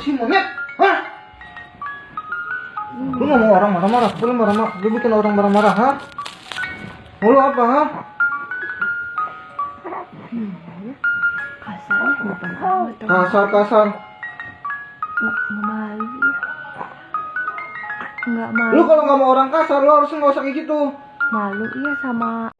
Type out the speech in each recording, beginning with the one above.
sih monyet? Hah? Lu nggak mau orang marah-marah? Boleh marah-marah? Lu bikin orang marah-marah, ha? Mau lu apa, ha? Kasarnya bukan amat. Kasar. Nggak malu ya. Nggak malu. Lu kalau nggak mau orang kasar, lu harusnya nggak usah kayak gitu. Malu ya sama.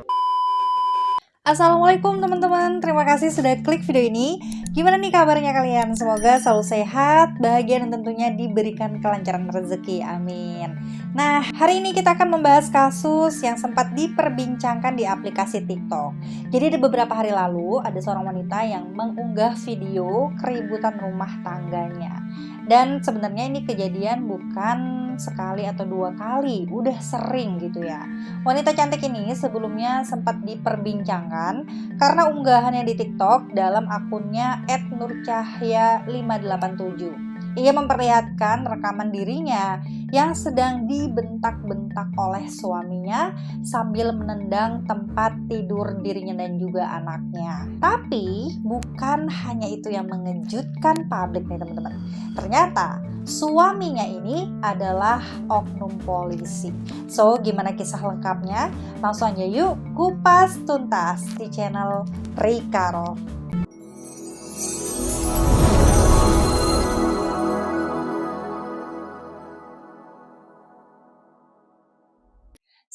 Assalamualaikum teman-teman, terima kasih sudah klik video ini. Gimana nih kabarnya kalian? Semoga selalu sehat, bahagia, dan tentunya diberikan kelancaran rezeki, amin. Nah, hari ini kita akan membahas kasus yang sempat diperbincangkan di aplikasi TikTok. Jadi ada beberapa hari lalu, ada seorang wanita yang mengunggah video keributan rumah tangganya. Dan sebenarnya ini kejadian bukan sekali atau dua kali, udah sering gitu ya. Wanita cantik ini sebelumnya sempat diperbincangkan karena unggahannya di TikTok dalam akunnya @nurcahya587. Ia memperlihatkan rekaman dirinya yang sedang dibentak-bentak oleh suaminya sambil menendang tempat tidur dirinya dan juga anaknya. Tapi bukan hanya itu yang mengejutkan publik nih teman-teman. Ternyata suaminya ini adalah oknum polisi. So, gimana kisah lengkapnya? Langsung aja yuk kupas tuntas di channel Rikaro.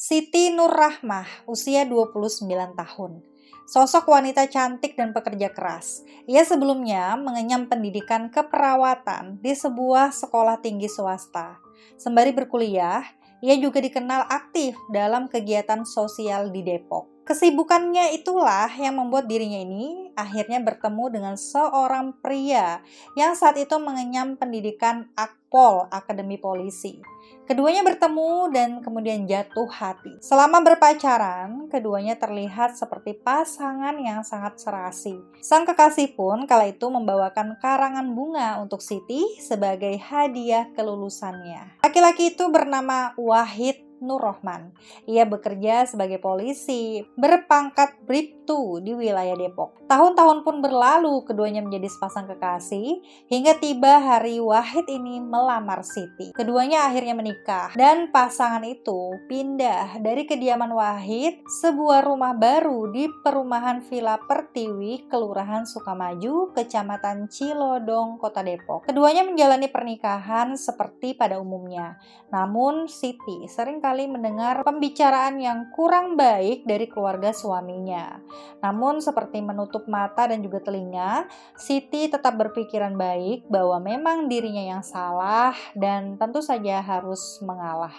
Siti Nur Rahmah, usia 29 tahun. Sosok wanita cantik dan pekerja keras. Ia sebelumnya mengenyam pendidikan keperawatan di sebuah sekolah tinggi swasta. Sembari berkuliah, ia juga dikenal aktif dalam kegiatan sosial di Depok. Kesibukannya itulah yang membuat dirinya ini akhirnya bertemu dengan seorang pria yang saat itu mengenyam pendidikan Akpol, Akademi Polisi. Keduanya bertemu dan kemudian jatuh hati. Selama berpacaran, keduanya terlihat seperti pasangan yang sangat serasi. Sang kekasih pun kala itu membawakan karangan bunga untuk Siti sebagai hadiah kelulusannya. Laki-laki itu bernama Wahid Nurrohman. Ia bekerja sebagai polisi, berpangkat Bribtu di wilayah Depok. Tahun-tahun pun berlalu, keduanya menjadi sepasang kekasih, hingga tiba hari Wahid ini melamar Siti. Keduanya akhirnya menikah, dan pasangan itu pindah dari kediaman Wahid, sebuah rumah baru di perumahan Villa Pertiwi, Kelurahan Sukamaju, Kecamatan Cilodong, Kota Depok. Keduanya menjalani pernikahan seperti pada umumnya. Namun Siti seringkali mendengar pembicaraan yang kurang baik dari keluarga suaminya. Namun seperti menutup mata dan juga telinga, Siti tetap berpikiran baik bahwa memang dirinya yang salah dan tentu saja harus mengalah.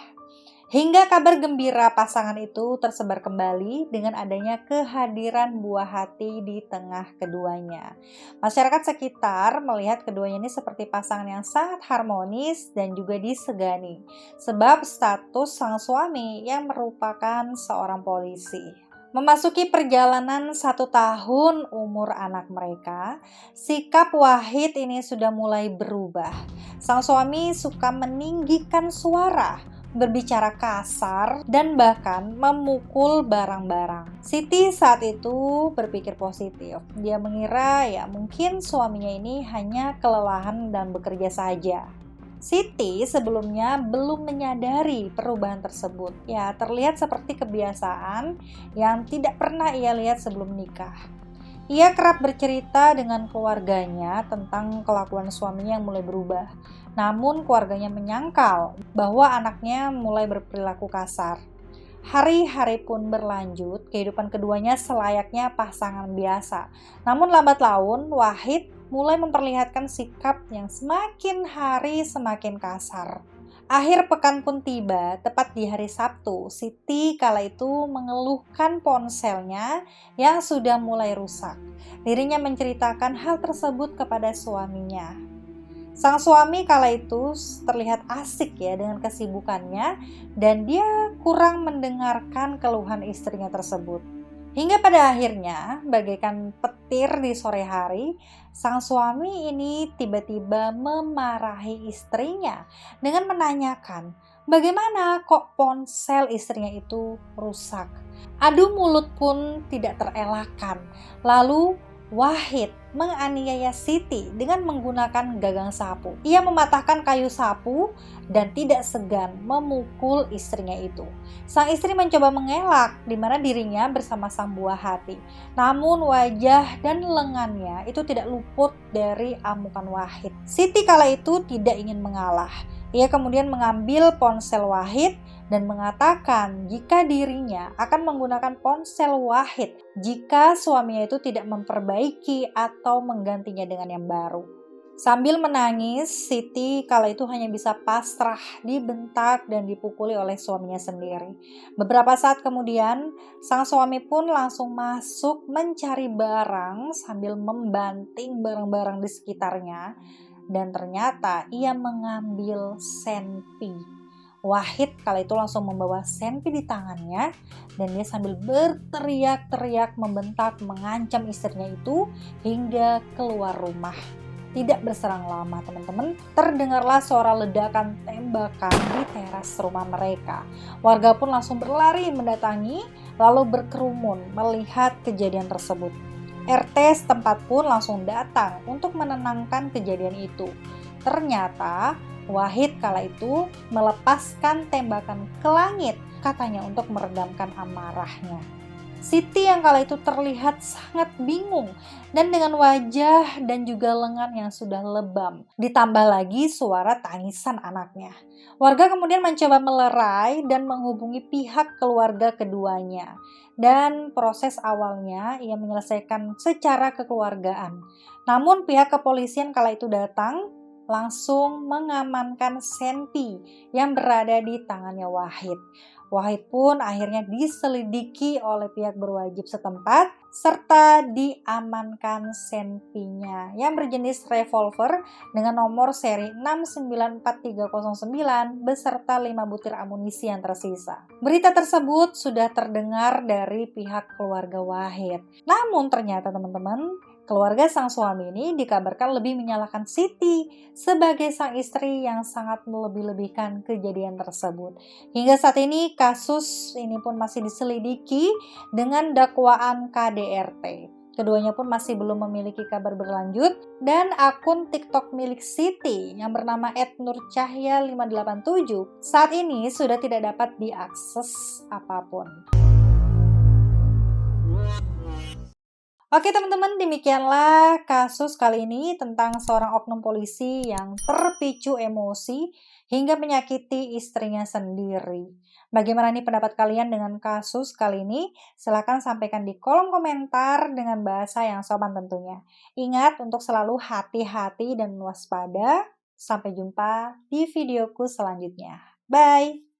Hingga kabar gembira pasangan itu tersebar kembali dengan adanya kehadiran buah hati di tengah keduanya. Masyarakat sekitar melihat keduanya ini seperti pasangan yang sangat harmonis dan juga disegani, sebab status sang suami yang merupakan seorang polisi. Memasuki perjalanan 1 tahun umur anak mereka, sikap Wahid ini sudah mulai berubah. Sang suami suka meninggikan suara, berbicara kasar, dan bahkan memukul barang-barang. Siti saat itu berpikir positif. Dia mengira ya mungkin suaminya ini hanya kelelahan dan bekerja saja. Siti sebelumnya belum menyadari perubahan tersebut. Ya, terlihat seperti kebiasaan yang tidak pernah ia lihat sebelum nikah. Ia kerap bercerita dengan keluarganya tentang kelakuan suaminya yang mulai berubah. Namun keluarganya menyangkal bahwa anaknya mulai berperilaku kasar. Hari-hari pun berlanjut, kehidupan keduanya selayaknya pasangan biasa. Namun lambat laun, Wahid mulai memperlihatkan sikap yang semakin hari semakin kasar. Akhir pekan pun tiba, tepat di hari Sabtu. Siti kala itu mengeluhkan ponselnya yang sudah mulai rusak. Dirinya menceritakan hal tersebut kepada suaminya. Sang suami kala itu terlihat asik ya dengan kesibukannya, dan dia kurang mendengarkan keluhan istrinya tersebut. Hingga pada akhirnya, bagaikan petir di sore hari, sang suami ini tiba-tiba memarahi istrinya dengan menanyakan, bagaimana kok ponsel istrinya itu rusak. Adu mulut pun tidak terelakkan. Lalu Wahid menganiaya Siti dengan menggunakan gagang sapu. Ia mematahkan kayu sapu dan tidak segan memukul istrinya itu. Sang istri mencoba mengelak di mana dirinya bersama sang buah hati. Namun wajah dan lengannya itu tidak luput dari amukan Wahid. Siti kala itu tidak ingin mengalah. Ia kemudian mengambil ponsel Wahid dan mengatakan jika dirinya akan menggunakan ponsel Wahid jika suaminya itu tidak memperbaiki atau menggantinya dengan yang baru. Sambil menangis, Siti kala itu hanya bisa pasrah, dibentak dan dipukuli oleh suaminya sendiri. Beberapa saat kemudian, sang suami pun langsung masuk mencari barang sambil membanting barang-barang di sekitarnya. Dan ternyata ia mengambil senpi. Wahid kala itu langsung membawa senpi di tangannya dan dia sambil berteriak-teriak membentak mengancam istrinya itu hingga keluar rumah. Tidak berserang lama teman-teman, terdengarlah suara ledakan tembakan di teras rumah mereka. Warga pun langsung berlari mendatangi lalu berkerumun melihat kejadian tersebut. RT setempat pun langsung datang untuk menenangkan kejadian itu. Ternyata Wahid kala itu melepaskan tembakan ke langit, katanya untuk meredamkan amarahnya. Siti yang kala itu terlihat sangat bingung dan dengan wajah dan juga lengan yang sudah lebam. Ditambah lagi suara tangisan anaknya. Warga kemudian mencoba melerai dan menghubungi pihak keluarga keduanya. Dan proses awalnya ia menyelesaikan secara kekeluargaan. Namun pihak kepolisian kala itu datang langsung mengamankan senpi yang berada di tangannya Wahid. Wahid pun akhirnya diselidiki oleh pihak berwajib setempat serta diamankan senpinya yang berjenis revolver dengan nomor seri 694309 beserta 5 butir amunisi yang tersisa. Berita tersebut sudah terdengar dari pihak keluarga Wahid. Namun ternyata teman-teman, keluarga sang suami ini dikabarkan lebih menyalahkan Siti sebagai sang istri yang sangat melebih-lebihkan kejadian tersebut. Hingga saat ini kasus ini pun masih diselidiki dengan dakwaan KDRT. Keduanya pun masih belum memiliki kabar berlanjut dan akun TikTok milik Siti yang bernama @nurcahya587 saat ini sudah tidak dapat diakses apapun. Oke teman-teman, demikianlah kasus kali ini tentang seorang oknum polisi yang terpicu emosi hingga menyakiti istrinya sendiri. Bagaimana nih pendapat kalian dengan kasus kali ini? Silahkan sampaikan di kolom komentar dengan bahasa yang sopan tentunya. Ingat untuk selalu hati-hati dan waspada. Sampai jumpa di videoku selanjutnya. Bye!